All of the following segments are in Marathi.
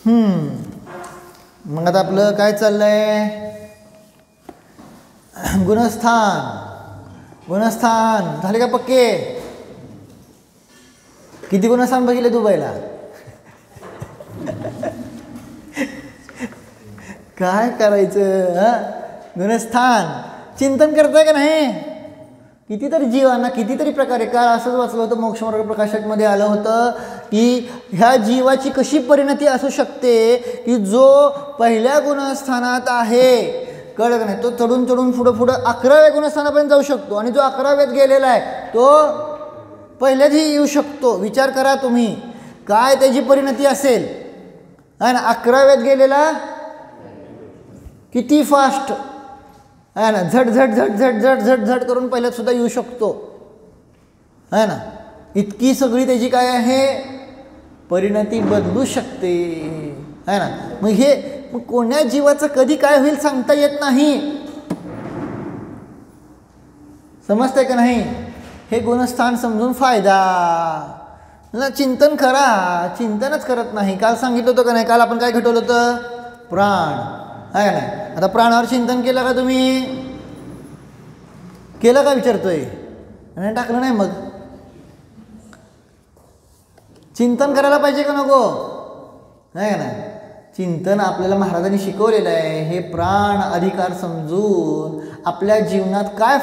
मग आता आपलं काय चाललंय? गुणस्थान झाले का पक्के? किती गुणस्थान बघितले दुबईला? काय करायचं? गुणस्थान चिंतन करताय का नाही? कितीतरी जीवांना कितीतरी प्रकारे. काल असंच वाचलं होतं, मोक्षमार्ग प्रकाशकमध्ये आलं होतं की ह्या जीवाची कशी परिणती असू शकते की जो पहिल्या गुणस्थानात आहे, कळलं का नाही, तो चढून चढून पुढं 11व्या गुणस्थानापर्यंत जाऊ शकतो, आणि जो 11व्यात गेलेला आहे तो पहिल्याही येऊ शकतो. विचार करा तुम्ही काय त्याची परिणती असेल. आहे ना, 11व्यात गेलेला किती फास्ट आहे ना, झट झट झट झट झट झट झट करून पहिल्यात सुद्धा येऊ शकतो. आहे ना, इतकी सगळी त्याची काय आहे परिणती बदलू शकते. आहे ना, मग कोण्या जीवाचं कधी काय होईल सांगता येत नाही. समजतंय का नाही? हे गुणस्थान समजून फायदा. चिंतन करा, चिंतनच करत नाही. काल सांगितलं होतं का नाही? काल आपण काय घटवलं होतं? प्राण. आहे ना, आता प्राणावर चिंतन केलं का तुम्ही? केलं का विचारतोय? आणि टाकलं नाही. मग चिंतन करायला पाहिजे का नको? आहे ना, चिंतन आपल्याला महाराजांनी शिकवलेलं आहे. हे प्राण अधिकार समजून आपल्या जीवनात काय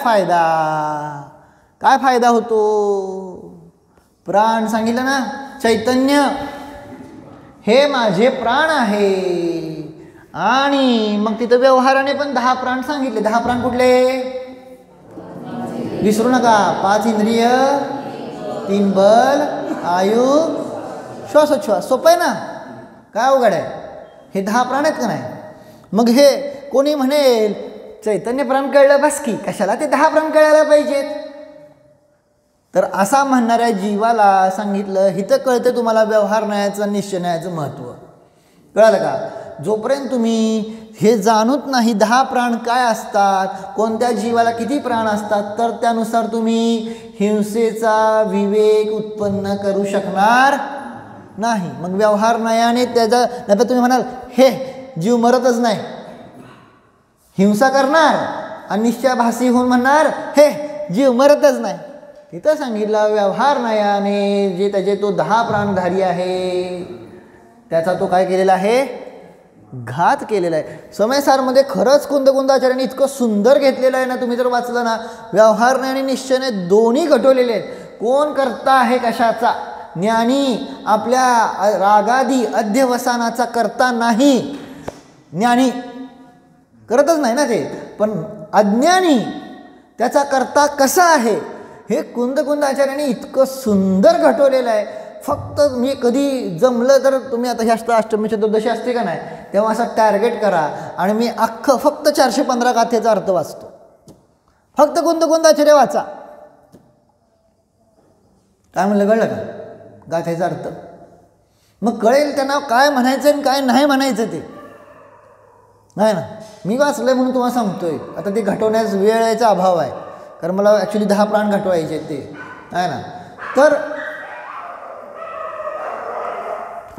फायदा होतो. प्राण सांगितलं ना, चैतन्य हे माझे प्राण आहे. आणि मग तिथं व्यवहाराने पण 10 प्राण सांगितले. 10 प्राण कुठले? विसरू नका. 5 इंद्रिय, 3 बल, आयु, श्वासोच्छ्वास. सोपं आहे ना, काय अवघड आहे? हे 10 प्राण आहेत का नाही? मग हे कोणी म्हणेल चैतन्य प्राण कळलं बस की, कशाला ते 10 प्राण कळायला पाहिजेत? तर असा म्हणणाऱ्या जीवाला सांगितलं, हिथं कळतं तुम्हाला व्यवहार न्यायाचं, निश्चय न्यायाचं महत्त्व. कळालं का? जोपर्यंत तुम्ही हे जाणूत नाही 10 प्राण काय असतात, कोणत्या जीवाला किती प्राण असतात, तर त्यानुसार तुम्ही हिंसेचा विवेक उत्पन्न करू शकणार नाही. मग व्यवहार न्यायाने त्याचा, नाही तर तुम्ही म्हणाल हे जीव मरतच नाही, हिंसा करणार आणि निश्चयाभासी होऊन म्हणणार हे जीव मरतच नाही. तिथं सांगितलं व्यवहार न्यायाने जे त्याचे तो 10 प्राणधारी आहे त्याचा तो काय केलेला आहे? घात केलेला आहे. समयसारमध्ये खरंच कुंदकुंदाचार्यांनी इतकं सुंदर घेतलेलं आहे ना, तुम्ही जर वाचलं ना, व्यवहार न्याय आणि निश्चयने दोन्ही घटवलेले आहेत. कोण करता आहे कशाचा? ज्ञानी आपल्या रागादी अध्यवसानाचा करता नाही. ज्ञानी करतच नाही ना ते, पण अज्ञानी त्याचा करता कसा आहे हे कुंदकुंदाचार्यांनी इतकं सुंदर घटवलेलं आहे. फक्त मी कधी जमलं तर तुम्ही आता ह्या अष्टमी चतुर्दशी असते का नाही, तेव्हा असं टार्गेट करा आणि मी अख्खं फक्त 415 गाथेचा अर्थ वाचतो. फक्त कुंदकुंदाचार्य वाचा. काय म्हणलं, कळलं का? गाथेचा अर्थ मग कळेल त्यांना काय म्हणायचं आणि काय नाही म्हणायचं ते. नाही ना, मी वाचलंय म्हणून तुम्हाला सांगतोय. आता ते घटवण्यास वेळेचा अभाव आहे, कारण मला ॲक्च्युली 10 प्राण घटवायचे ते. आहे ना, तर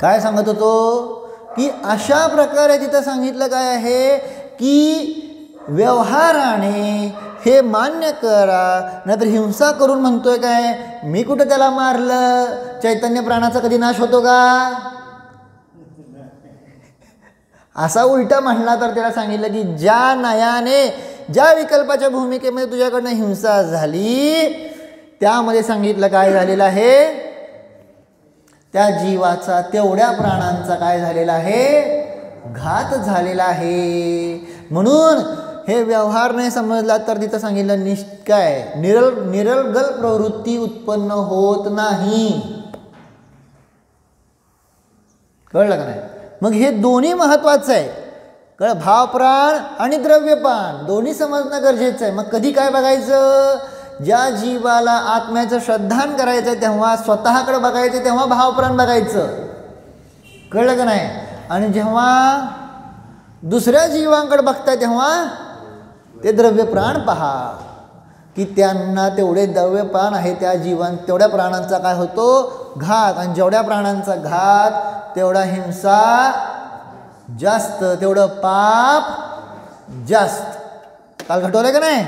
काय सांगत होतो की अशा प्रकारे तिथं सांगितलं काय आहे की व्यवहाराने हे मान्य करा, नाहीतर हिंसा करून म्हणतोय काय मी कुठं त्याला मारलं. चैतन्य प्राणाचा कधी नाश होतो का? असा उलटा म्हणला तर त्याला सांगितलं की ज्या न्यायाने ज्या विकल्पाच्या भूमिकेमध्ये तुझ्याकडनं हिंसा झाली त्यामध्ये सांगितलं काय झालेलं आहे, त्या जीवाचा तेवढ्या प्राणांचा काय झालेला आहे? घात झालेला आहे. म्हणून हे व्यवहार नाही समजला तर तिथं सांगितलं काय निरर्गल प्रवृत्ती उत्पन्न होत नाही. कळलं का नाही? मग हे दोन्ही महत्वाचं आहे. कळ, भावप्राण आणि द्रव्यप्राण दोन्ही समजणं गरजेचं आहे. मग कधी काय बघायचं? ज्या जीवाला आत्म्याचं श्रद्धान करायचं तेव्हा स्वतःकडे बघायचं, तेव्हा भावप्राण बघायचं. कळलं का नाही? आणि जेव्हा दुसऱ्या जीवांकडे बघताय तेव्हा ते द्रव्यप्राण पहा की त्यांना तेवढे द्रव्यप्राण आहे, त्या जीवां तेवढ्या प्राणांचा काय होतो? घात. आणि जेवढ्या प्राणांचा घात तेवढा हिंसा जास्त तेवढं पाप जास्त. काल घटवलं का नाही?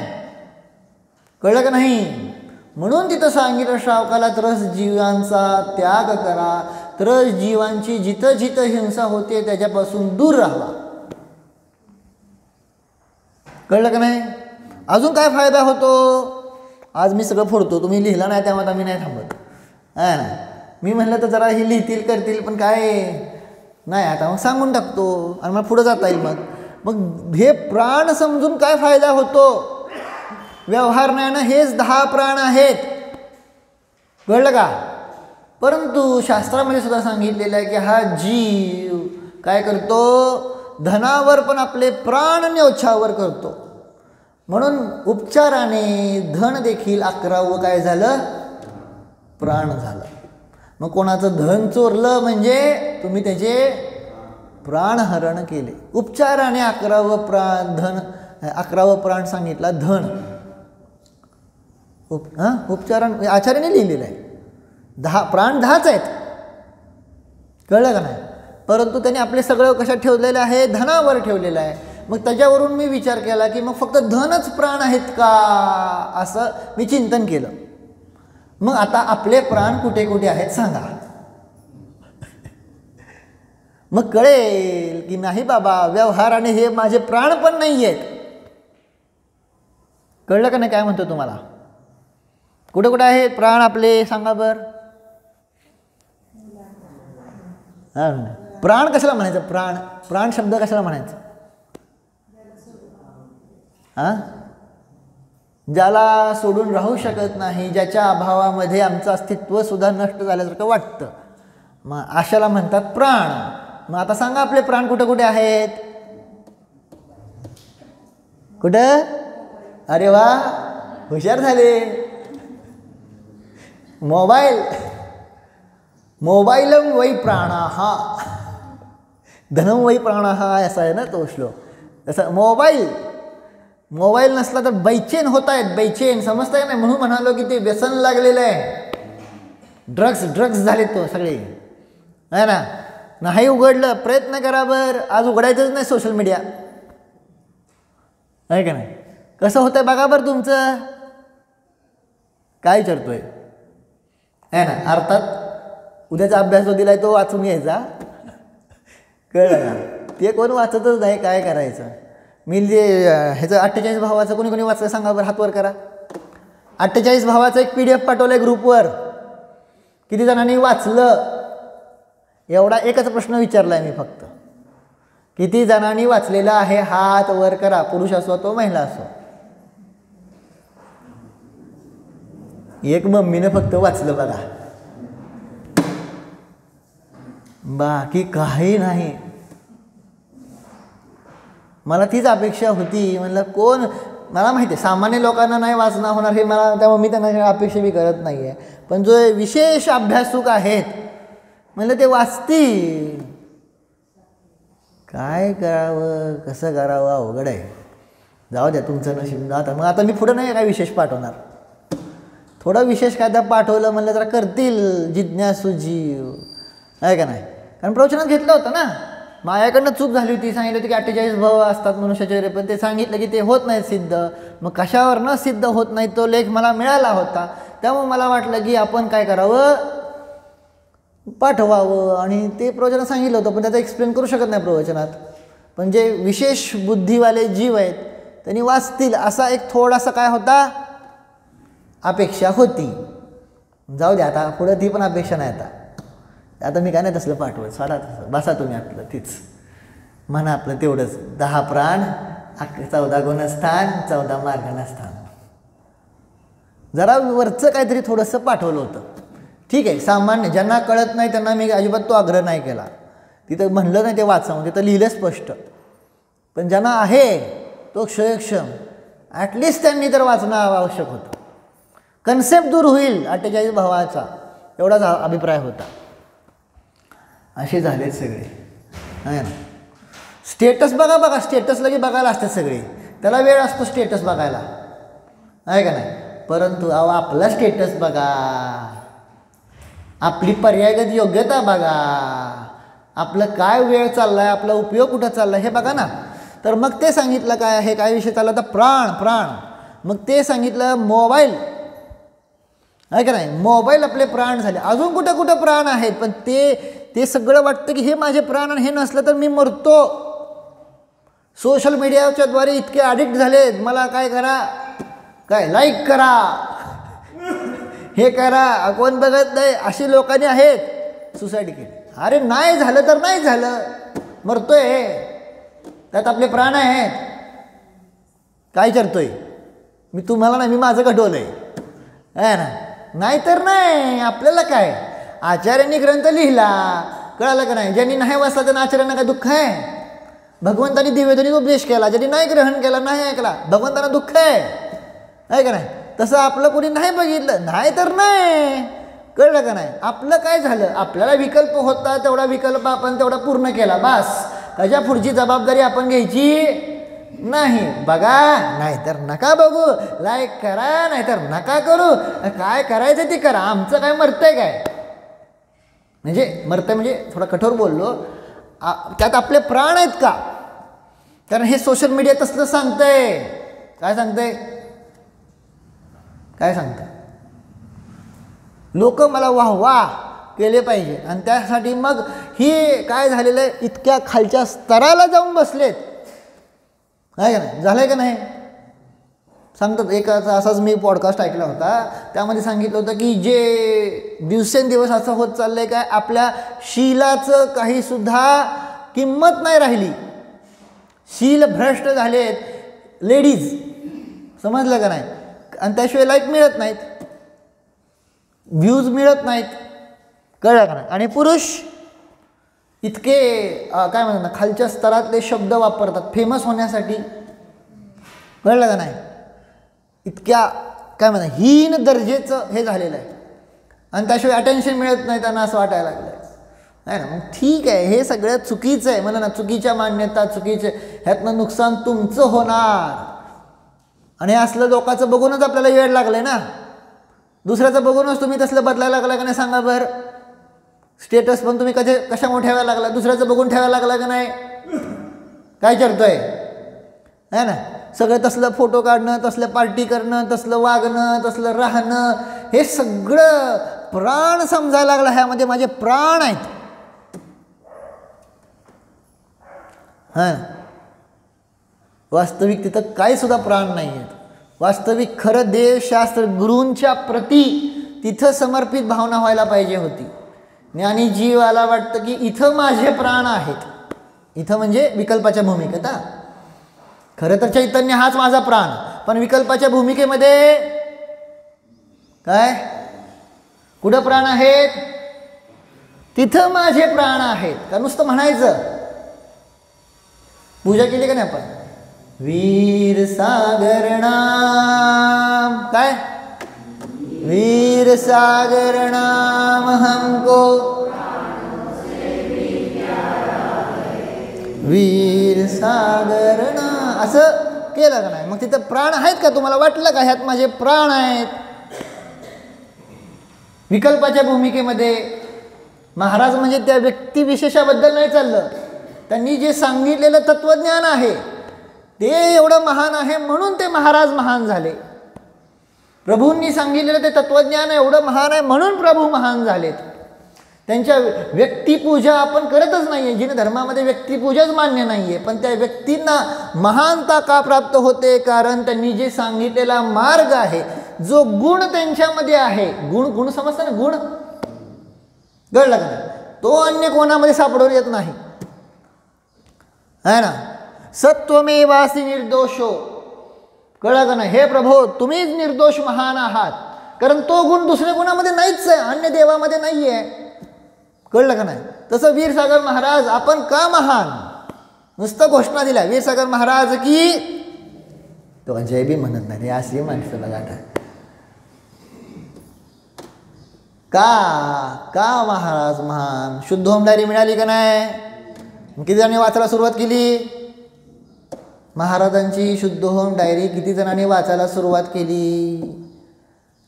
कळलं का नाही? म्हणून तिथं सांगितलं श्रावकाला त्रस जीवांचा त्याग करा, त्रस जीवांची जिथं जिथं हिंसा होते त्याच्यापासून दूर राहावा. कळलं का नाही? अजून काय फायदा होतो? आज मी सगळं फोडतो, तुम्ही लिहिला नाही त्यामुळे आता मी नाही थांबत आहे ना. मी म्हणलं तर जरा हे लिहितील करतील पण काय नाही, आता मग सांगून टाकतो आणि मला पुढं जाता येईल. मग हे प्राण समजून काय फायदा होतो? व्यवहार नाही ना, हेच 10 प्राण आहेत. कळलं का? परंतु शास्त्रामध्ये सुद्धा सांगितलेलं आहे की हा जीव काय करतो? धनावर पण आपले प्राण न्योछावर करतो. म्हणून उपचाराने धन देखील 11वं काय झालं? प्राण झालं. मग कोणाचं धन चोरलं म्हणजे तुम्ही त्याचे प्राणहरण केले. उपचाराने 11वं प्राण धन, 11वं प्राण सांगितला धन. उपचाराने आचार्याने लिहिलेलं आहे. 10 प्राण 10च आहेत. कळलं का नाही? परंतु त्याने आपले सगळं कशात ठेवलेलं आहे? धनावर ठेवलेलं आहे. मग त्याच्यावरून मी विचार केला की मग फक्त धनच प्राण आहेत का, असं मी चिंतन केलं. मग आता आपले प्राण कुठे कुठे आहेत सांगा. मग कळेल की नाही बाबा, व्यवहाराने हे माझे प्राण पण नाही आहेत. कळलं का नाही काय म्हणतो तुम्हाला? कुठे कुठे आहेत प्राण आपले सांगा बर. प्राण कशाला म्हणायचं? प्राण प्राण शब्द कशाला म्हणायचं? ज्याला सोडून राहू शकत नाही, ज्याच्या अभावामध्ये आमचं अस्तित्व सुद्धा नष्ट झाल्यासारखं वाटतं, मग अशाला म्हणतात प्राण. मग आता सांगा आपले प्राण कुठे कुठे आहेत? कुठं? अरे वा, हुशार झाले. मोबाईलम वै प्राणाः, धनम वै प्राणाः असा आहे ना तो श्लोक. तसं मोबाईल नसला तर बैचेन होत आहेत, बैचेन समजताय नाही. म्हणून म्हणालो की ते व्यसन लागलेलं आहे. ड्रग्स झाले तो सगळे आहे ना. नाही उघडलं, प्रयत्न करा बर, आज उघडायचंच नाही सोशल मीडिया, आहे का नाही? कसं होतंय बघा बरं तुमचं. काय विचारतोय आहे ना. अर्थात उद्याचा अभ्यास जो दिलाय तो वाचून घ्यायचा. कळलं ना? ते कोण वाचतच नाही, काय करायचं? मी जे ह्याचं 48 भावाचं कोणी वाचलं सांगा बरं, हातवर करा. 48 भावाचं एक PDF पाठवलं आहे ग्रुपवर. किती जणांनी वाचलं? एवढा एकच प्रश्न विचारला आहे मी फक्त. किती जणांनी वाचलेला आहे हात वर करा, पुरुष असो तो महिला असो. एक मम्मीनं फक्त वाचलं बघा, बाकी काही नाही. मला तीच अपेक्षा होती. म्हणलं कोण, मला माहिती आहे सामान्य लोकांना नाही वाचणं होणार हे मला, त्यामुळे मी त्यांना अपेक्षा बी करत नाही आहे. पण जो विशेष अभ्यासुक आहेत म्हणलं ते वाचतील. काय करावं, कसं करावं, अवघड आहे. जाऊ द्या, तुमचं नशीब. आता मी पुढं नाही काय विशेष पाठवणार. थोडं विशेष कायदा पाठवलं म्हणलं जरा करतील जिज्ञासू जीव, आहे का नाही? कारण प्रवचनात घेतलं होतं ना, माझ्याकडनं चूक झाली होती. सांगितलं होती की 48 भाव असतात मनुष्याचे, पण ते सांगितलं की ते होत नाहीत सिद्ध. मग कशावर न सिद्ध होत नाही तो लेख मला मिळाला होता. त्यामुळे मला वाटलं की आपण काय करावं, पाठवावं. आणि ते प्रवचनात सांगितलं होतं, पण त्याचं एक्सप्लेन करू शकत नाही प्रवचनात. पण जे विशेष बुद्धीवाले जीव आहेत त्यांनी वाचतील असा एक थोडासा काय होता, अपेक्षा होती. जाऊ द्या, आता पुढं ती पण अपेक्षा नाही. आता मी काय नाही तसलं पाठवत. साडा तसं बसा तुम्ही आपलं तीच म्हणा, आपलं तेवढंच 10 प्राण 14 गुणस्थान 14 मार्गनस्थान. जरा वरचं काहीतरी थोडंसं पाठवलं होतं. ठीक आहे, सामान्य ज्यांना कळत नाही त्यांना मी अजिबात तो आग्रह नाही केला. तिथं म्हणलं नाही ते वाचा, म्हणजे तिथं लिहिलं स्पष्ट. पण ज्यांना आहे तो क्षयक्षम ॲटलिस्ट त्यांनी तर वाचणं आवश्यक होतं. कन्सेप्ट दूर होईल 48 भावाचा, एवढाच अभिप्राय होता. असे झाले सगळे, आहे ना. स्टेटस बघा, स्टेटस लगे बघायला असतात सगळे. त्याला वेळ असतो स्टेटस बघायला, आहे का नाही? परंतु आपला स्टेटस बघा, आपली पर्यायगत योग्यता बघा. आपलं काय वेळ चालला आहे, आपला उपयोग कुठं चालला आहे हे बघा ना. तर मग ते सांगितलं काय आहे, काय विषय चालला तर प्राण. मग ते सांगितलं मोबाईल आहे का नाही, मोबाईल आपले प्राण झाले. अजून कुठं कुठं प्राण आहेत, पण ते सगळं वाटतं की हे माझे प्राण आणि हे नसलं तर मी मरतो. सोशल मीडियाच्या द्वारे इतके ॲडिक्ट झालेत. मला काय करा, काय लाईक करा, हे करा, कोण बघत नाही, अशी लोकांनी आहेत सुसाईड केली. अरे नाही झालं तर नाही झालं, मरतोय, त्यात आपले प्राण आहेत. काय करतोय मी, तुम्हाला नाही, मी माझं घडवलंय आहे ना. नाहीतर नाही, आपल्याला काय. आचार्यांनी ग्रंथ लिहिला, कळालं का नाही. ज्यांनी नाही वाचला त्यांना आचार्यांना काय दुःख आहे. भगवंतानी दिव्यध्वनीत उपदेश केला, ज्यांनी नाही ग्रहण केला, नाही ऐकला, भगवंतांना दुःख आहे का नाही. तसं आपलं कोणी नाही बघितलं, नाही तर नाही, कळलं का नाही. आपलं काय झालं, आपल्याला विकल्प होता तेवढा विकल्प आपण तेवढा पूर्ण केला, बस. त्याच्या पुढची जबाबदारी आपण घ्यायची नाही. बघा, नाहीतर नका बघू, लाईक करा, नाहीतर नका करू, काय करायचं ते करा, आमचं काय मरतंय काय. म्हणजे मरतंय म्हणजे थोडा कठोर बोललो, त्यात आपले प्राण आहेत का. कारण हे सोशल मीडिया तसलं सांगतंय. काय सांगतंय, काय सांगतंय, लोक मला वाह केले पाहिजे. आणि त्यासाठी मग ही काय झालेलं आहे, इतक्या खालच्या स्तराला जाऊन बसलेत, आहे का नाही. झालंय का नाही. सांगतात एक असाच मी पॉडकास्ट ऐकला होता, त्यामध्ये सांगितलं होतं की जे दिवसेंदिवस असं होत चाललंय काय, आपल्या शीलाचं काही सुद्धा किंमत नाही राहिली. शील भ्रष्ट झालेत लेडीज, समजलं का नाही. आणि त्याशिवाय लाईक मिळत नाहीत, व्ह्यूज मिळत नाहीत, कळलं का नाही. आणि पुरुष इतके काय म्हणतात ना, खालच्या स्तरातले शब्द वापरतात फेमस होण्यासाठी, कळलं का नाही. इतक्या काय म्हणतात हीन दर्जेचं हे झालेलं आहे. आणि त्याशिवाय अटेन्शन मिळत नाही त्यांना, असं वाटायला लागलं आहे ना. मग ठीक आहे, हे सगळं चुकीचं आहे मला ना, चुकीच्या मान्यता, चुकीचे, ह्यातनं नुकसान तुमचं होणार. आणि असलं लोकांचं बघूनच आपल्याला वेळ लागलं आहे ना. दुसऱ्याचं बघूनच तुम्ही तसलं बदलायला लागला का नाही सांगा बरं. स्टेटस पण तुम्ही कशामुळे ठेवायला लागला, दुसऱ्याचं बघून ठेवायला लागला का नाही. काय करतोय है ना. सगळं तसलं फोटो काढणं, तसलं पार्टी करणं, तसलं वागणं, तसलं राहणं, हे सगळं प्राण समजायला लागला. ह्यामध्ये माझे प्राण आहेत. हां, वास्तविक तिथं काही सुद्धा प्राण नाही आहेत. वास्तविक खरं देवशास्त्र गुरूंच्या प्रती तिथं समर्पित भावना व्हायला पाहिजे होती. ज्ञानी जीवाला वाटतं की इथं माझे प्राण आहेत. इथं म्हणजे विकल्पाच्या भूमिकेत. खरं तर चैतन्य हाच माझा प्राण, पण विकल्पाच्या भूमिकेमध्ये काय, कुठं प्राण आहेत, तिथं माझे प्राण आहेत. का नुसतं म्हणायचं. पूजा केली का नाही आपण, वीर सागर नाम, काय वीर सागर नाम हमको वीर सागर नाम, असं केलं का नाही. मग तिथं प्राण आहेत का, तुम्हाला वाटलं का ह्यात माझे प्राण आहेत. विकल्पाच्या भूमिकेमध्ये महाराज म्हणजे त्या व्यक्तिविशेषाबद्दल नाही चाललं. त्यांनी जे सांगितलेलं तत्वज्ञान आहे ते एवढं महान आहे म्हणून ते महाराज महान झाले. प्रभूंनी सांगितलेलं ते तत्वज्ञान एवढं महान आहे म्हणून प्रभू महान झालेत. त्यांच्या व्यक्तिपूजा आपण करतच नाही आहे. जिन धर्मामध्ये व्यक्तिपूजाच मान्य नाही आहे, पण त्या व्यक्तींना महानता का प्राप्त होते, कारण त्यांनी जे सांगितलेला मार्ग आहे, जो गुण त्यांच्यामध्ये आहे, गुण समजता ना, गुण कळलं का नाही, तो अन्य कोणामध्ये सापडून येत नाही, है ना. सत्वमेवासी निर्दोषो, कळलं का नाही. हे प्रभो तुम्हीच निर्दोष महान आहात, कारण तो गुण दुसऱ्या गुणामध्ये नाहीच आहे, अन्य देवामध्ये नाही आहे. कळलं का नाही. तसं वीरसागर महाराज आपण का महान, नुसतं घोषणा दिल्या वीरसागर महाराज की, तो जय बी म्हणत नाही. अशी माणसं बघा आता. का महाराज महान. शुद्ध होम डायरी मिळाली का नाही. किती जणांनी वाचायला सुरुवात केली महाराजांची शुद्ध होम डायरी, किती जणांनी वाचायला सुरुवात केली.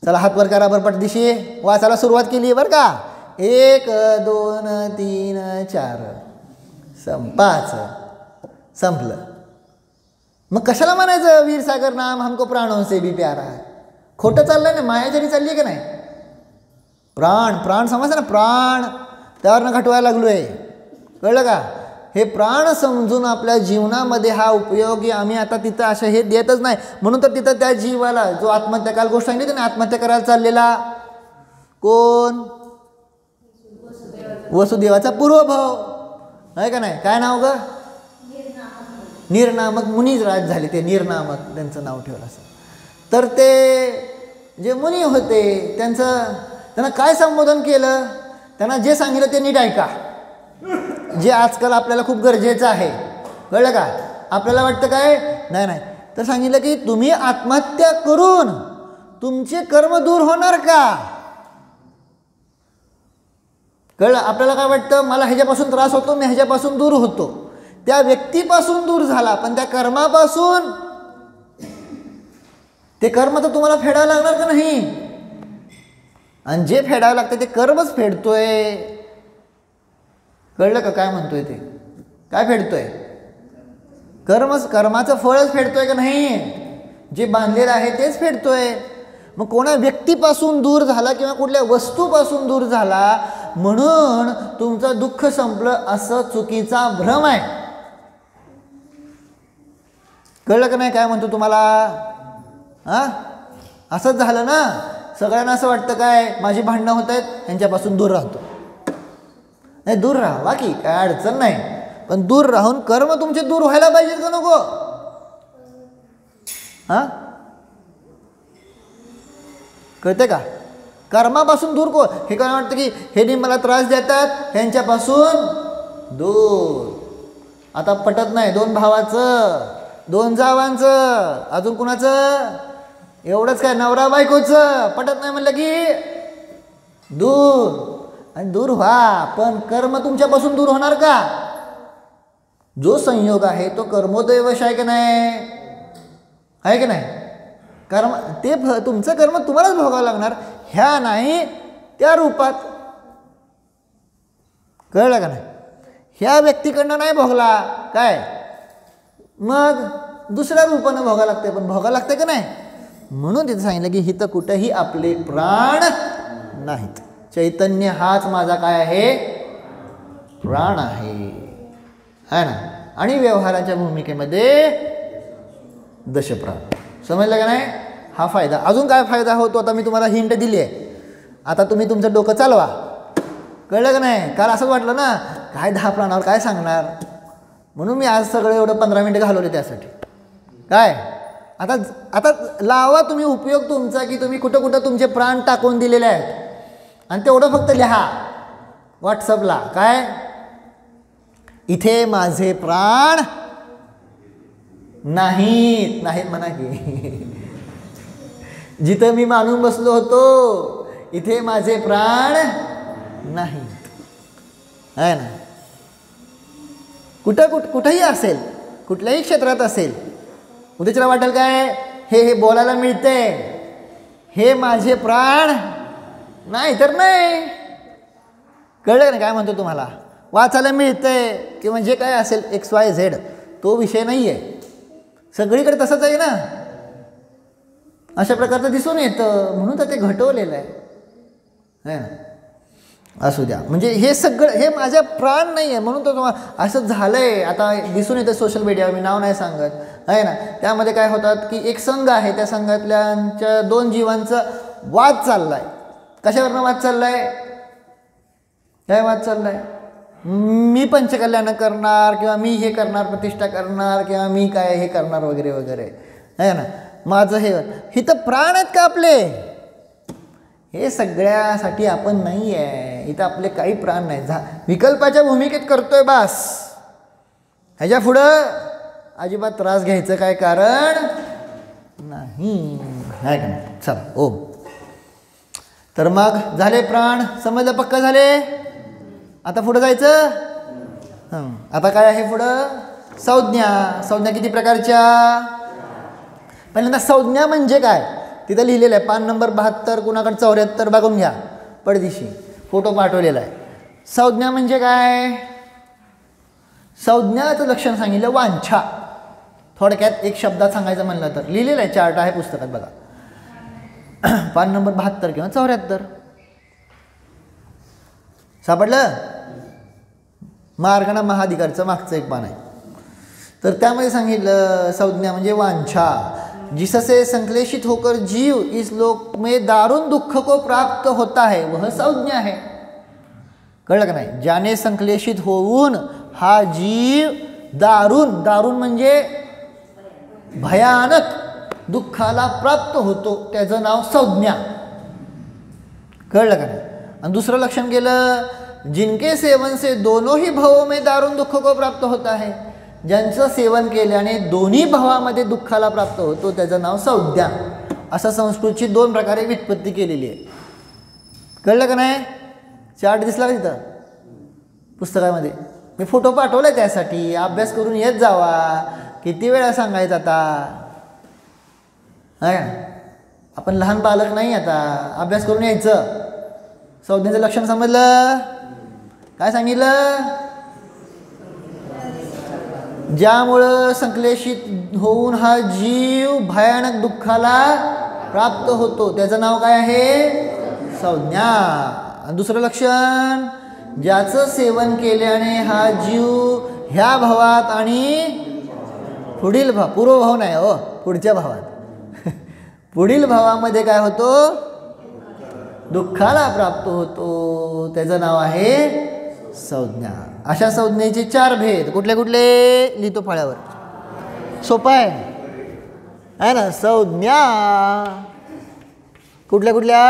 चला हात वर करा बरं, पटदिशी वाचायला सुरुवात केली बरं का. 1 2 3 4 5 संपलं. मग कशाला म्हणायचं वीर सागर नाम हमको प्राणों से भी प्यारा है? खोटं चाललंय ना, मायाजारी चालली आहे का नाही? प्राण प्राण समजलं ना, प्राण त्यावरनं घटवायला लागलोय. कळलं का? हे प्राण समजून आपल्या जीवनामध्ये हा उपयोगी आम्ही आता तिथं असं हे देतच नाही. म्हणून तर तिथं त्या जीवाला जो आत्महत्या, काल गोष्ट सांगितली ना, आत्महत्या करायला चाललेला कोण? वसुदेवाचा पूर्वभाव आहे का नाही? काय नाव ग? निर्नामक मुनीच राज झाले, ते निर्नामक त्यांचं नाव ठेवलं असं. तर ते जे मुनी होते त्यांना काय संबोधन केलं? त्यांना जे सांगितलं ते नीट ऐका, जे आजकाल आपल्याला खूप गरजेचं आहे. कळलं का? आपल्याला वाटतं काय नाही नाही, तर सांगितलं की तुम्ही आत्महत्या करून तुमचे कर्म दूर होणार का? कळलं? आपल्याला काय वाटतं, मला ह्याच्यापासून त्रास होतो, मी ह्याच्यापासून दूर होतो. त्या व्यक्तीपासून दूर झाला, पण त्या कर्मापासून, ते कर्म तर तुम्हाला फेडायला लागणार का नाही? आणि जे फेडायला लागतं ते कर्मच फेडतोय. कळलं का काय म्हणतोय ते? काय फेडतोय? कर्माचं फळच फेडतोय का नाही? जे बांधलेलं आहे तेच फेडतोय. मग कोणा व्यक्तीपासून दूर झाला किंवा कुठल्या वस्तूपासून दूर झाला म्हणून तुमचं दुःख संपलं असं चुकीचा भ्रम आहे. कळलं का नाही काय म्हणतो तुम्हाला? हां, असंच झालं ना. सगळ्यांना असं वाटतं काय, माझी भांडणं होत आहेत, यांच्यापासून दूर राहतो. नाही, दूर राहावा की काय अडचण नाही, पण दूर राहून कर्म तुमचे दूर व्हायला पाहिजेत का नको? हां, कळते का? कर्मापासून दूर को हे काय वाटतं की हे मला त्रास देतात, ह्यांच्यापासून दूर. आता पटत नाही, 2 भावाचं, 2 जावांचं, अजून कुणाचं? एवढंच काय, नवरा बायकोचं पटत नाही म्हणलं की दूर. आणि दूर व्हा, पण कर्म तुमच्यापासून दूर होणार का? जो संयोग आहे तो कर्मोदयवश आहे की नाही? आहे की नाही? कर्म ते तुमचं कर्म तुम्हालाच भोगावं लागणार, ह्या नाही त्या रूपात. कळलं का नाही? ह्या व्यक्तीकडनं नाही भोगला काय, मग दुसऱ्या रूपानं भोगावं लागते, पण भोगावं लागते का नाही? म्हणून तिथे सांगितलं की हिथं कुठंही आपले प्राण नाहीत. चैतन्य हाच माझा काय आहे? प्राण आहे ना. आणि व्यवहाराच्या भूमिकेमध्ये दशप्राण. समजलं का नाही? हा फायदा. अजून काय फायदा होतो आता मी तुम्हाला हिंट दिली आहे. आता तुम्ही तुमचं डोकं चालवा. कळलं का नाही? काल असंच वाटलं ना, काय 10 प्राणावर काय सांगणार, म्हणून मी आज सगळं एवढं 15 मिनिटं घालवले त्यासाठी. काय आता लावा तुम्ही उपयोग तुमचा, की तुम्ही कुठं कुठं तुमचे प्राण टाकून दिलेले आहेत. आणि तेवढं फक्त लिहा व्हॉट्सअपला, काय इथे माझे प्राण नाहीत. नाहीत म्हणा की जिथं मी मानून बसलो होतो इथे माझे प्राण नाहीत. आहे ना. कुठंही असेल, कुठल्याही क्षेत्रात असेल, उद्याच्याला वाटेल काय हे बोलायला मिळते, हे माझे प्राण नाही तर नाही. कळलं ना काय म्हणतो तुम्हाला? वाचायला मिळतंय किंवा जे काय असेल XYZ, तो विषय नाही आहे. सगळीकडे तसंच आहे ना. अशा प्रकारचं दिसून येतं, म्हणून तर ते घटवलेलं आहे. असू द्या. म्हणजे हे सगळं हे माझ्या प्राण नाही आहे, म्हणून तर तुम्हाला असं झालं आहे. आता दिसून येतं सोशल मीडियावर, मी नाव नाही सांगत, आहे ना. त्यामध्ये काय होतात की एक संघ आहे, त्या संघातल्या 2 जीवांचा वाद चालला आहे. कशावरनं वाद चालला आहे? काय वाद चालला आहे? मी पंचकल्याण करणार किंवा मी हे करणार, प्रतिष्ठा करणार किंवा मी काय हे करणार वगैरे वगैरे, आहे ना. माझं हे इथं प्राण आहेत का आपले? हे सगळ्यासाठी आपण नाही आहे. इथं आपले काही प्राण नाही. विकल्पाच्या भूमिकेत करतोय बास. ह्याच्या पुढं अजिबात त्रास घ्यायचं काय कारण नाही, आहे का नाही. चला ओम. तर मग झाले प्राण, समजलं, पक्का झाले. आता पुढं जायचं. आता काय आहे पुढं? संज्ञा. संज्ञा किती प्रकारच्या? पहिल्यांदा संज्ञा म्हणजे काय तिथं लिहिलेलं आहे, पान नंबर 72, कुणाकडे 74 बघून घ्या पडदिशी. फोटो पाठवलेला आहे. संज्ञा म्हणजे काय? संज्ञाचं लक्षण सांगितलं वांछा. थोडक्यात एक शब्दात सांगायचं म्हणलं तर लिहिलेलं आहे, चार्ट आहे पुस्तकात बघा, पान नंबर 72 किंवा 74. सापडलं? मार्गणा महाधिकारचं मागचं एक पान आहे. तर त्यामध्ये सांगितलं संज्ञा म्हणजे वांछा, जिससे संश्लेषित होकर जीव इस लोक में दारुण दुःख को प्राप्त होता है वह संज्ञा है. कळलं का नाही? ज्याने संश्लेषित होऊन हा जीव दारुण, दारुण म्हणजे भयानक दुःखाला प्राप्त होतो, त्याचं नाव संज्ञा. कळलं का नाही? आणि दुसरं लक्षण केलं, जिनके सेवन से दोनों ही भावों में दारुण दुःख को प्राप्त होता है, ज्यांचं सेवन केल्याने दोन्ही भावामध्ये दुःखाला प्राप्त होतो त्याचं नाव संज्ञा. असं संस्कृतची 2 प्रकारे व्युत्पत्ती केलेली आहे. कळलं का नाही? चार्ट दिसला का तिथं पुस्तकामध्ये? मी फोटो पाठवला त्यासाठी, अभ्यास करून येत जावा. किती वेळा सांगायचं आता? आहे आपण लहान बालक नाही, आता अभ्यास करून यायचं. संज्ञेचं लक्षण समजलं? काय सांगितलं? ज्यामुळं संश्लेषित होऊन हा जीव भयानक दुःखाला प्राप्त होतो त्याचं नाव काय आहे? संज्ञा. आणि दुसरं लक्षण, ज्याचं सेवन केल्याने हा जीव ह्या भावात आणि पुढील भाव, पूर्व भाव नाही हो, पुढच्या भावात पुढील भावामध्ये काय होतो? दुःखाला प्राप्त होतो, त्याचं नाव आहे संज्ञा. अशा संज्ञेचे 4 भेद. कुठले कुठले? लिहितो फळ्यावर, सोपं आहे ना. संज्ञा कुठल्या कुठल्या?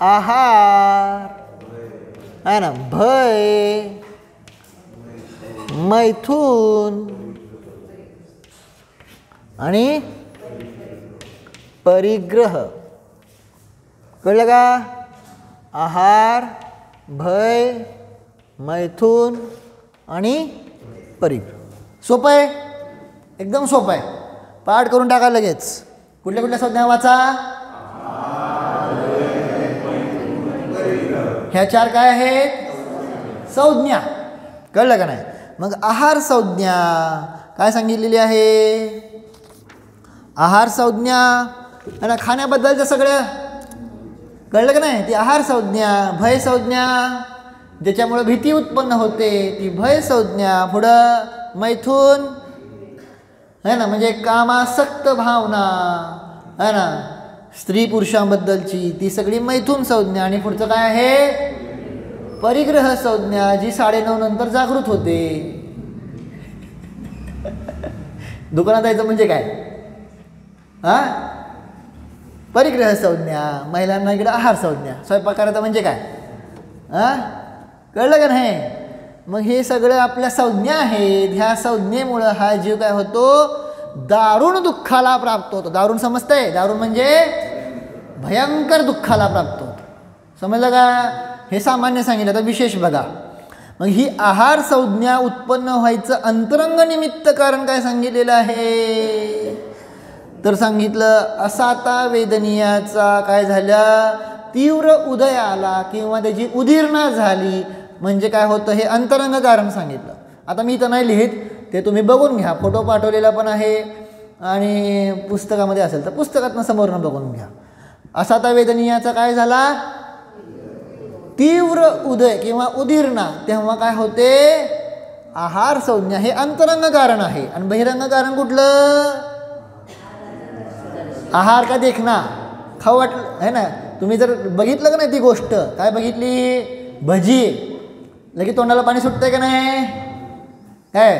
आहार आहे ना, भय, मैथून आणि परिग्रह. कळलं का? आहार, भय, मैथून आणि परिग्रह. सोपं आहे, एकदम सोपं आहे. पाठ करून टाका लगेच. कुठल्या कुठल्या संज्ञा वाचा? ह्या 4 काय आहेत? संज्ञा. कळलं का नाही? मग आहार संज्ञा काय सांगितलेली आहे? आहार संज्ञा आहे ना, खाण्याबद्दलचं सगळं. कळलं का नाही? ती आहार संज्ञा. भय संज्ञा, ज्याच्यामुळे भीती उत्पन्न होते, ती भय संज्ञा. पुढं मैथून है ना, म्हणजे कामासक्त भावना है ना, स्त्री पुरुषांबद्दलची, ती सगळी मैथून संज्ञा. आणि पुढचं काय आहे? परिग्रह संज्ञा, जी 9:30 नंतर जागृत होते. दुकानात जायचं म्हणजे काय? हा, परिग्रह संज्ञा. महिलांना इकडे आहार संज्ञा. स्वयंपाक करायचा म्हणजे काय? हा, कळलं का नाही? मग हे सगळं आपल्या संज्ञा आहेत. ह्या संज्ञेमुळं हा जीव काय होतो? दारुण दुःखाला प्राप्त होतो. दारुण समजतंय? दारुण म्हणजे भयंकर दुःखाला प्राप्त होतो. समजलं का? हे सामान्य सांगितलं, तर विशेष बघा. मग ही आहार संज्ञा उत्पन्न व्हायचं अंतरंग निमित्त कारण काय सांगितलेलं आहे? तर सांगितलं, असाता वेदनीयाचा काय झाला? तीव्र उदय आला किंवा त्याची उदीरणा झाली म्हणजे काय होतं? हे अंतरंग कारण सांगितलं. आता मी इथं नाही लिहित, ते तुम्ही बघून घ्या. फोटो पाठवलेला पण आहे आणि पुस्तकामध्ये असेल तर पुस्तकातनं समोरनं बघून घ्या. असाता वेदनीयाचा काय झाला? तीव्र उदय किंवा उदीरणा, तेव्हा काय होते? आहार संज्ञा. हे अंतरंग कारण आहे. आणि बहिरंग कारण कुठलं? आहार का देखना, खाऊ वाटलं है ना. तुम्ही जर बघितलं का नाही ती गोष्ट, काय बघितली? भजी, लगेच तोंडाला पाणी सुटतंय का नाही? काय?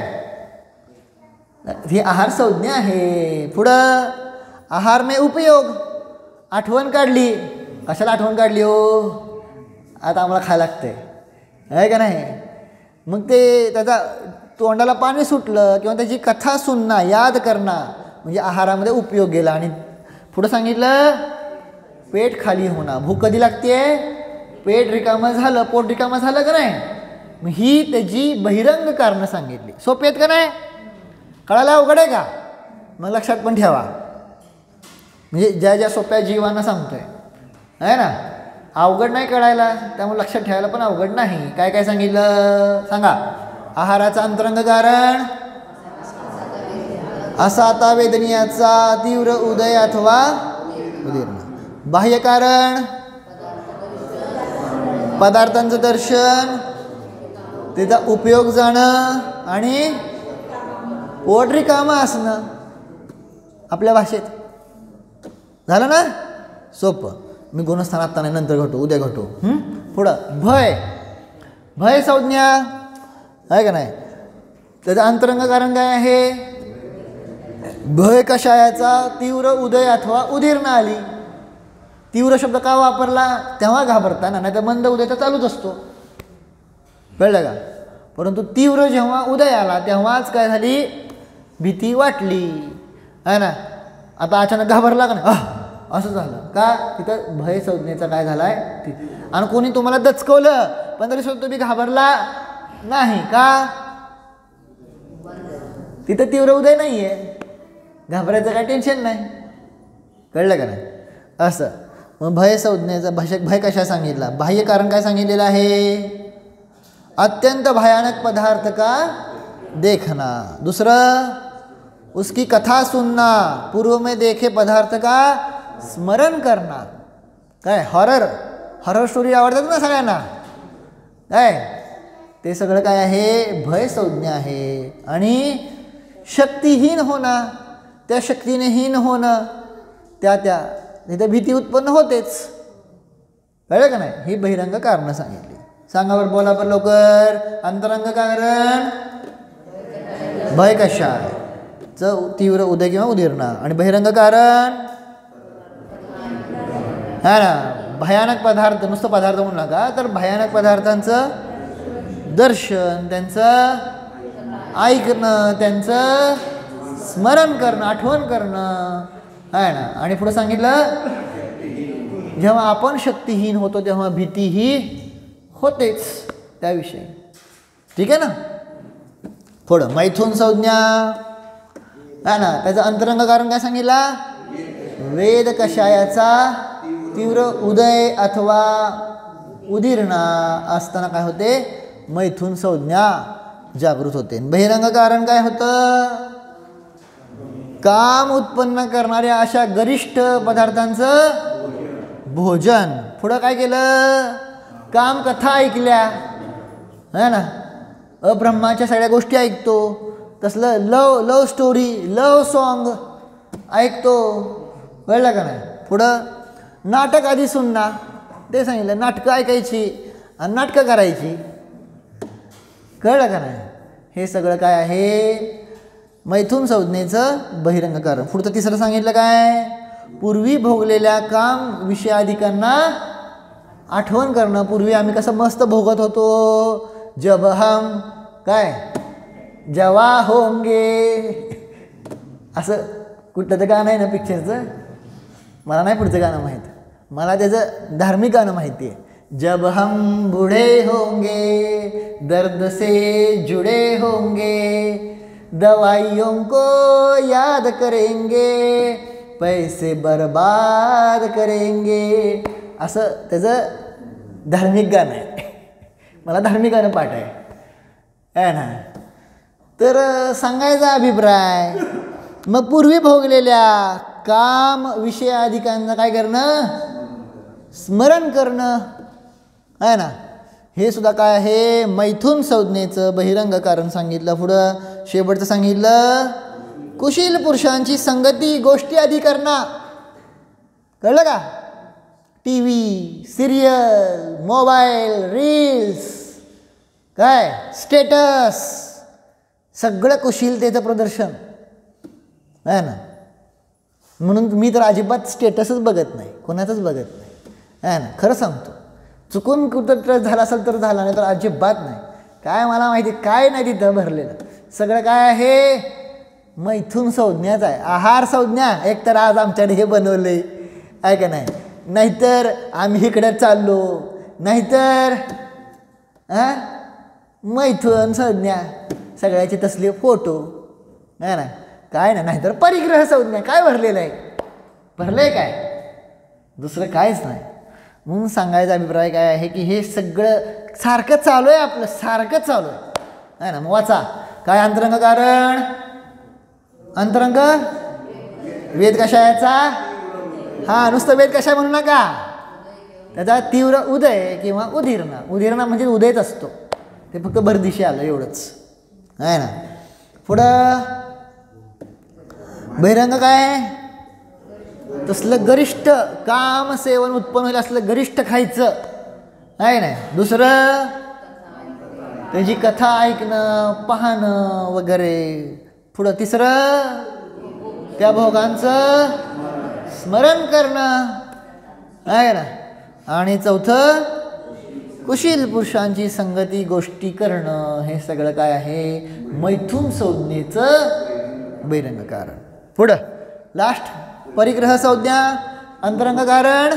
ही आहार संज्ञा आहे. पुढं आहार में उपयोग, आठवण काढली. कशाला आठवण काढली हो? आता आम्हाला खायला लागतंय, आहे का नाही? मग ते त्याचा तोंडाला पाणी सुटलं किंवा त्याची कथा सुनना, याद करणं म्हणजे आहारामध्ये उपयोग गेला. आणि पुढं सांगितलं, पेट खाली होणं. भूक कधी लागते? पेट रिकामं झालं, पोट रिकामं झालं का नाही? मग ही त्याची बहिरंग कारणं सांगितली. सोपी आहेत का नाही? कळायला अवघड आहे का? मग लक्षात पण ठेवा, म्हणजे ज्या ज्या सोप्या जीवांना सांगतोय आहे ना. अवघड नाही कळायला, त्यामुळे लक्षात ठेवायला पण अवघड नाही. काय काय सांगितलं सांगा. आहाराचं अंतरंग कारण असा आता वेदनीयाचा तीव्र उदय अथवा उदीर्ण. बाह्य कारण पदार्थांचं दर्शन, त्याचा उपयोग जाणं आणि पोट रिकामं असणं. आपल्या भाषेत झालं ना, सोपं. मी गुणस्थान आत्ता नाही, नंतर घटू, उद्या घटू. पुढं भय. भय संज्ञा आहे का नाही, त्याचं अंतरंग कारण काय आहे. भय कशायाचा तीव्र उदय अथवा उदीर्ण आली. तीव्र शब्द का वापरला, तेव्हा घाबरताना, नाही तर मंद उदय तर चालूच असतो, कळलं का. परंतु तीव्र जेव्हा उदय आला तेव्हाच काय झाली, भीती वाटली आहे ना. आता अचानक घाबरला का नाही, असं झालं का, तिथं भय संज्ञेचा काय झालाय. आणि कोणी तुम्हाला दचकवलं पण तरी सुद्धा तुम्ही घाबरला नाही का, तिथं तीव्र उदय नाहीये, घाबरायचं काय टेन्शन नाही, कळलं का नाही. असं मग भय संज्ञेचा भय कशा सांगितला. बाह्य कारण काय सांगितलेलं आहे, अत्यंत भयानक पदार्थ का देखना. दुसरं उसकी कथा सुनना, पूर्व में देखे पदार्थ का स्मरण करना. काय हॉरर स्टोरी आवडतात ना सगळ्यांना, काय ते सगळं काय आहे, भय संज्ञा आहे. आणि शक्तिहीन होणं, त्या शक्तीने हीन होणं, त्या तिथे भीती उत्पन्न होतेच, कळलं का नाही. ही बहिरंग कारणं सांगितली. सांगा बरं, बोला पण लवकर. अंतरंग कारण भय कशाचं तीव्र उदय किंवा उदीर्ण, आणि बहिरंग कारण हा ना भयानक पदार्थ. नुसतं पदार्थ म्हणू नका, तर भयानक पदार्थांचं दर्शन, त्यांचं ऐकणं, त्यांचं स्मरण करणं, आठवण करणं आहे ना. आणि पुढे सांगितलं, जेव्हा आपण शक्तिहीन होतो तेव्हा भीतीही होतेच त्याविषयी. ठीक आहे ना. पुढं मैथुन संज्ञा आहे ना, त्याचं अंतरंग कारण काय सांगितला, वेद कषायाचा तीव्र उदय अथवा उदीर्ण असताना काय होते, मैथुन संज्ञा जागृत होते. बहिरंग कारण काय होतं, काम उत्पन्न करणाऱ्या अशा गरिष्ठ पदार्थांचं भोजन. पुढं काय केलं, काम कथा ऐकल्या है ना, अब्रह्माच्या सगळ्या गोष्टी ऐकतो, तसलं लव स्टोरी, लव सॉन्ग ऐकतो, कळलं का नाही. पुढं नाटक आधी सुनना, ते सांगितलं, नाटकं ऐकायची आणि नाटकं करायची, कळलं का नाही. हे सगळं काय आहे, मैथुन संज्ञेचं बहिरंग कारण. पुढचं तिसरं सांगितलं काय, पूर्वी भोगलेल्या काम विषयाधिकांना आठवण करणं. पूर्वी आम्ही कसं मस्त भोगत होतो, जब हम काय जवा होंगे, असं कुठलं तर गाणं आहे ना पिक्चरचं, मला नाही पुढचं गाणं माहीत, मला त्याचं धार्मिक गाणं माहिती आहे. जब हम बूढ़े होंगे दर्द से जुड़े होंगे, दवाइयों को याद करेंगे, पैसे बर्बाद करेंगे, असं त्याचं धार्मिक गाणं आहे. मला धार्मिक गाणं पाठ आहे ना. तर सांगायचा अभिप्राय, मग पूर्वी भोगलेल्या काम विषयाधिकांना काय करणं, स्मरण करणं आहे ना. हे सुद्धा काय आहे, मैथुन संज्ञेचं बहिरंग कारण सांगितलं. पुढं शेवटचं सांगितलं, कुशील पुरुषांची संगती गोष्टी आधी करणं, कळलं का. T V, serial, mobile, reels, काय स्टेटस, सगळं कुशीलतेचं प्रदर्शन आहे ना. म्हणून मी तर अजिबात स्टेटसच बघत नाही, कोणाचंच बघत नाही आहे ना. खरं सांगतो, चुकून कुठं झालं असेल तर झालं, नाही तर अजिबात नाही. काय मला माहिती काय नाही तिथं भरलेलं, सगळं काय आहे मैथुन संज्ञाच आहे. आहार संज्ञा एक तर आज आमच्याकडे हे बनवलंय आहे का नाही, नाहीतर आम्ही इकडे चाललो, नाहीतर मैथुन संज्ञा सगळ्याचे तसले फोटो आहे ना. काय ना, नाहीतर परिग्रह संज्ञा काय भरलेलं आहे, भरलंय काय, दुसरं काहीच नाही. म्हणून सांगायचा अभिप्राय काय आहे की हे सगळं सारखं चालू आहे, आपलं सारखं चालू आहे ना. मग वाचा काय अंतरंग कारण. अंतरंग वेद कशायाचा. हां, नुसतं वेद कशा म्हणू नका, त्याचा तीव्र उदय किंवा उदीर्ण. उदीर्ण म्हणजे उदयच असतो, ते फक्त भरदिशी आलं एवढंच आहे ना. पुढं बहिरंग काय. तसलं गरिष्ठ काम सेवन उत्पन्न होईल असलं गरिष्ठ खायचं आहे ना. दुसरं त्याची कथा ऐकणं पाहणं वगैरे. पुढं तिसरं त्या भोगांचं स्मरण करणं आहे ना. आणि चौथं कुशील पुरुषांची संगती गोष्टी करणं. हे सगळं काय आहे, मैथुन संज्ञेचं बहिरंग कारण. पुढं लास्ट परिग्रह संज्ञा. अंतरंग कारण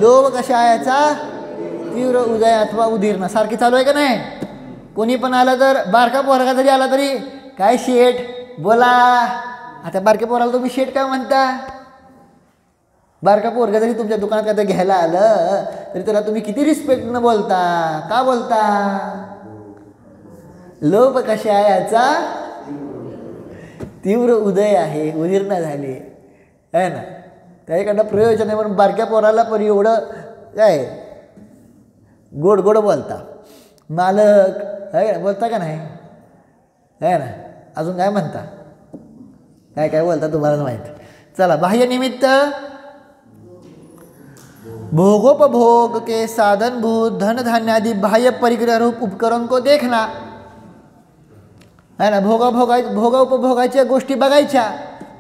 लोभ कषायाचा तीव्र उदय अथवा उदीर्ण. सारखी चालू आहे का नाही. कोणी पण आलं तर, बारका पोरगा जरी आला तरी काय शेठ बोला. आता बारक्या पोराला तुम्ही शेठ काय म्हणता. बारका पोरगा जरी तुमच्या दुकानात काय तर घ्यायला आलं तरी त्याला तुम्ही किती रिस्पेक्टनं बोलता. का बोलता. लोभ कषायाचा तीव्र उदय आहे, उदीर्ण झाले आहे ना. त्याच्याकडनं प्रयोजन आहे म्हणून बारक्या पोराला पण एवढं काय गोड गोड बोलता. मालक आहे ना, बोलता का नाही आहे ना. अजून काय म्हणता, काय काय बोलता तुम्हालाच माहीत. चला बाह्य निमित्त. भोगोपभोग के साधनभूत धन धान्य आदि बाह्य परिग्रह रूप उपकरण को देखना है ना. भोग उपभोगाच्या गोष्टी बघायच्या.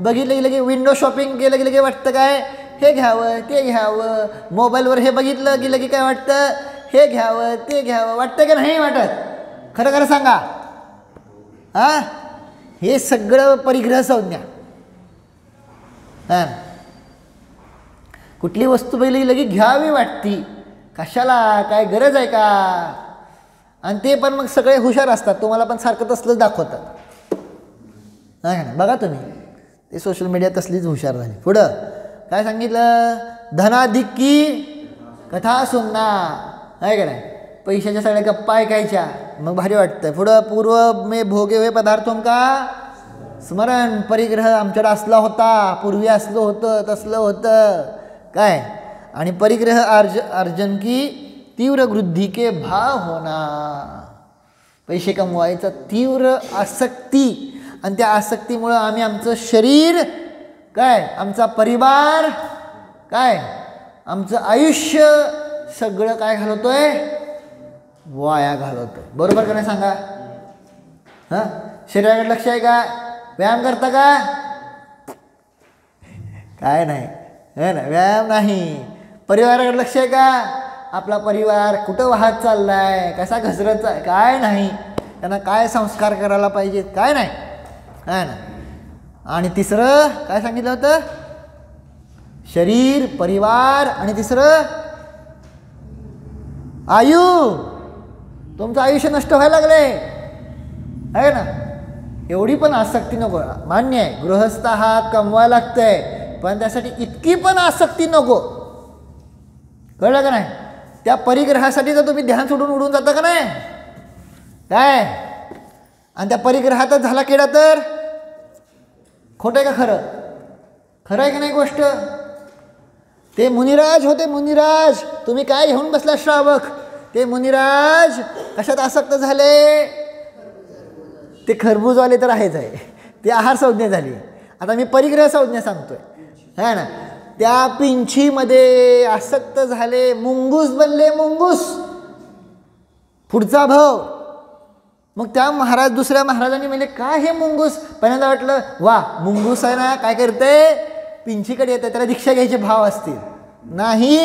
बघितलं की लगे विंडो शॉपिंग केलं की लगे वाटतं काय हे घ्यावं ते घ्यावं. मोबाईलवर हे बघितलं की लगे काय वाटतं हे घ्यावं ते घ्यावं. वाटतं की नाही वाटत. खरं खरं सांगा. हां, हे सगळं परिग्रह संज्ञा. हां, कुठली वस्तू पहिली लगी घ्यावी वाटती. कशाला, काय गरज आहे का. आणि ते पण मग सगळे हुशार असतात, तुम्हाला पण सारखं तसलंच दाखवतात. नाही ना, बघा तुम्ही ते सोशल मीडिया तसलीच हुशार झाली. पुढं काय सांगितलं. धनाधिक्की कथा सुनना आहे का नाही. पैशाच्या सगळ्या गप्पा ऐकायच्या मग भारी वाटतं. पुढं पूर्व मे भोगे हुए पदार्थों का स्मरण. परिग्रह आमच्याकडे असला होता, पूर्वी असलं होतं, तसलं होतं काय. आणि परिग्रह अर्जन की तीव्र वृद्धि के भाव होना. पैसे कमवायचा तीव्र आसक्ती. आणि त्या आसक्तीमुळं आम्ही आमचं शरीर काय, आमचा परिवार काय, आमचं आयुष्य सगळं काय घालवतोय, वाया घालवतोय. बरोबर का नाही सांगा. हां, शरीराकडे लक्ष आहे का. व्यायाम करता का. काय नाही है ना, व्यायाम नाही. परिवाराकडे लक्ष आहे का. आपला परिवार कुठं वाहत चाललाय, कसा घसरत आहे, काय नाही. त्यांना काय संस्कार करायला पाहिजेत, काय नाही आहे ना. आणि तिसरं काय सांगितलं होतं. शरीर, परिवार आणि तिसरं आयु. तुमचं आयुष्य नष्ट व्हायला लागले आहे ना. एवढी पण आसक्ती नको. मान्य आहे गृहस्थ आहात, कमवायला लागतंय, पण त्यासाठी इतकी पण आसक्ती नको. कळलं का नाही. त्या परिग्रहासाठी तर तुम्ही ध्यान सोडून उडून जाता का नाही काय. आणि त्या परिग्रहातच झाला किडा तर खोटं आहे का खरं. खरं आहे का नाही गोष्ट. ते मुनिराज होते, मुनिराज. तुम्ही काय घेऊन बसला श्रावक. ते मुनिराज कशात आसक्त झाले. ते खरबूजवाले तर आहेच आहे, ते आहार संज्ञा झाली. आता मी परिग्रह संज्ञा सांगतोय है ना. त्या पिंछीमध्ये आसक्त झाले, मुंगूस बनले, मुंगूस. पुढचा भाव. मग त्या महाराज दुसऱ्या महाराजांनी म्हणजे काय हे मुंगूस. पहिल्यांदा वाटलं वा मुंगूस आहे ना, काय करते पिंचीकडे येते, त्याला दीक्षा घ्यायचे भाव असतील. नाही,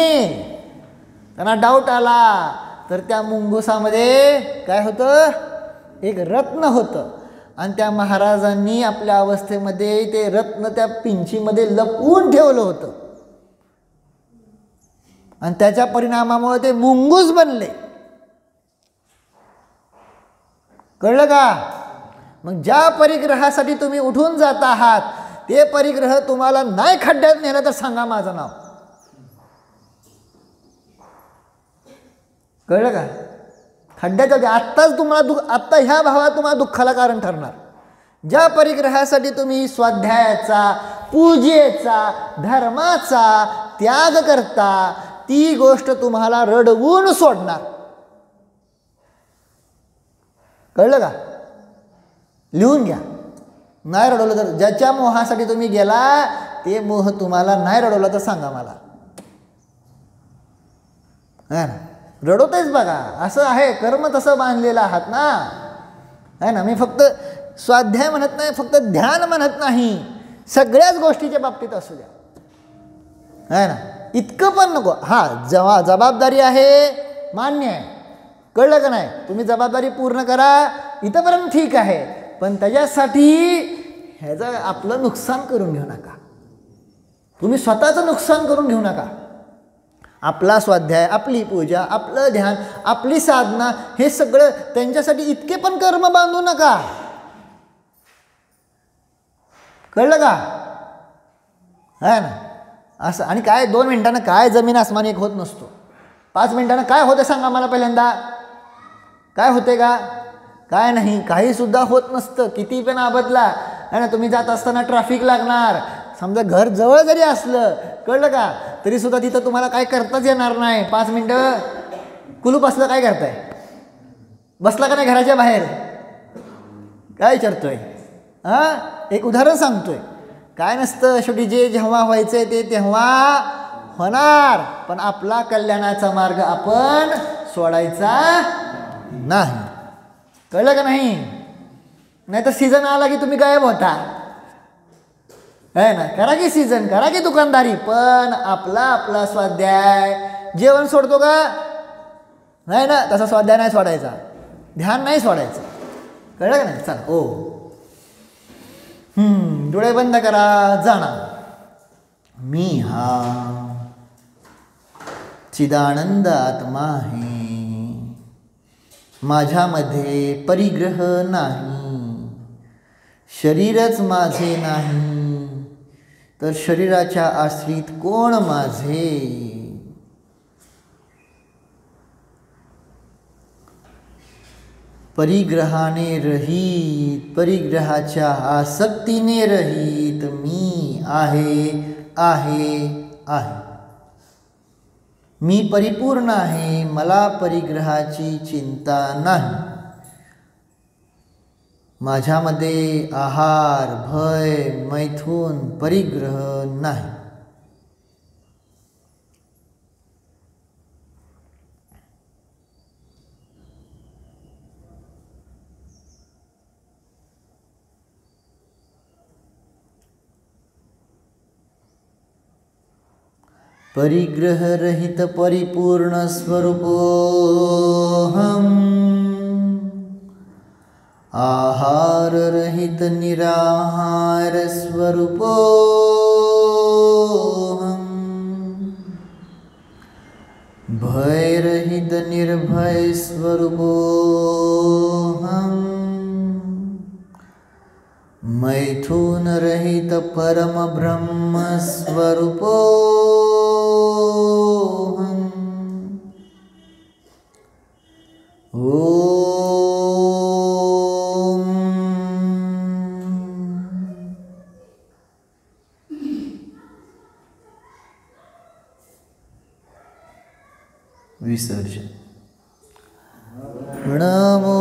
त्यांना डाऊट आला. तर त्या मुंगुसामध्ये काय होतं, एक रत्न होतं. आणि त्या महाराजांनी आपल्या अवस्थेमध्ये ते रत्न त्या पिंचीमध्ये लपवून ठेवलं होतं. आणि त्याच्या परिणामामुळे ते मुंगूस बनले. कळलं का. मग ज्या परिग्रहासाठी तुम्ही उठून जात आहात ते परिग्रह तुम्हाला नाही खड्ड्यात नेलं तर सांगा माझं नाव. कळलं का? खड्ड्याच्या आत्ताच तुम्हाला आत्ता ह्या भावात तुम्हाला दुःखाला कारण ठरणार. ज्या परिग्रहासाठी तुम्ही स्वाध्यायाचा, पूजेचा, धर्माचा त्याग करता ती गोष्ट तुम्हाला रडवून सोडणार. कळलं का? लिहून घ्या. नाही रडवलं तर, ज्याच्या मोहासाठी तुम्ही गेला ते मोह तुम्हाला नाही रडवला तर सांगा मला. है ना? रडवतेच बघा, असं आहे, कर्म तसं बांधलेलं आहात ना. है ना? मी फक्त स्वाध्याय म्हणत नाही, फक्त ध्यान म्हणत नाही, सगळ्याच गोष्टीच्या बाबतीत असू द्या. है ना? इतकं पण नको. हां, जबाबदारी आहे, मान्य आहे. कळलं का नाही? तुम्ही जबाबदारी पूर्ण करा, इथंपर्यंत ठीक आहे. पण त्याच्यासाठी ह्याचं आपलं नुकसान करून घेऊ नका. तुम्ही स्वतःचं नुकसान करून घेऊ नका. आपला स्वाध्याय, आपली पूजा, आपलं ध्यान, आपली साधना, हे सगळं त्यांच्यासाठी इतके पण कर्म बांधू नका. कळलं का? है ना? असं. आणि काय 2 मिनिटानं काय जमीन आसमान एक होत नसतो. 5 मिनिटानं काय होतं सांगा मला पहिल्यांदा. काय होते का? काय नाही, काही सुद्धा होत नसतं. किती पण आबदला आहे ना, तुम्ही जात असताना ट्रॅफिक लागणार, समजा घर जवळ जरी असलं, कळलं का, तरी सुद्धा तिथं तुम्हाला काय करताच येणार नाही. 5 मिनटं कुलूप असलं काय करताय? बसला का नाही घराच्या बाहेर? काय विचारतोय? एक उदाहरण सांगतोय. काय नसतं, शेवटी जे जेव्हा व्हायचंय ते तेव्हा होणार. पण आपला कल्याणाचा मार्ग आपण सोडायचा नाही. कळलं का नाही? नाही तर सीझन आला की तुम्ही गायब होता. है ना? करा की सीझन, करा की दुकानदारी, पण आपला स्वाध्याय. जेवण सोडतो का? नाही ना, तसा स्वाध्याय नाही सोडायचा, ध्यान नाही सोडायचं. कळलं का नाही? चला. ओ डोळे बंद करा. जाणार मी हा चिदानंद आत्मा आहे, माझ्यामध्ये परिग्रह नाही. शरीरच माझे नाही तर शरीराच्या आश्रित कोण माझे. परिग्रहाने रहित, परिग्रहाच्या आसक्तीने रहित मी आहे, आहे, आहे. मी परिपूर्ण आहे, मला परिग्रहाची चिंता नाही. माझ्यामध्ये आहार, भय, मैथून, परिग्रह नाही. परिग्रह रहित परिपूर्ण स्वरूपोऽहम्, आहार रहित निराहार स्वरूपोऽहम्, भय रहित निर्भय स्वरूपोऽहम्, मैथुन रहित परम ब्रह्म स्वरूपोऽहम्. ओम विसर्जन. नमो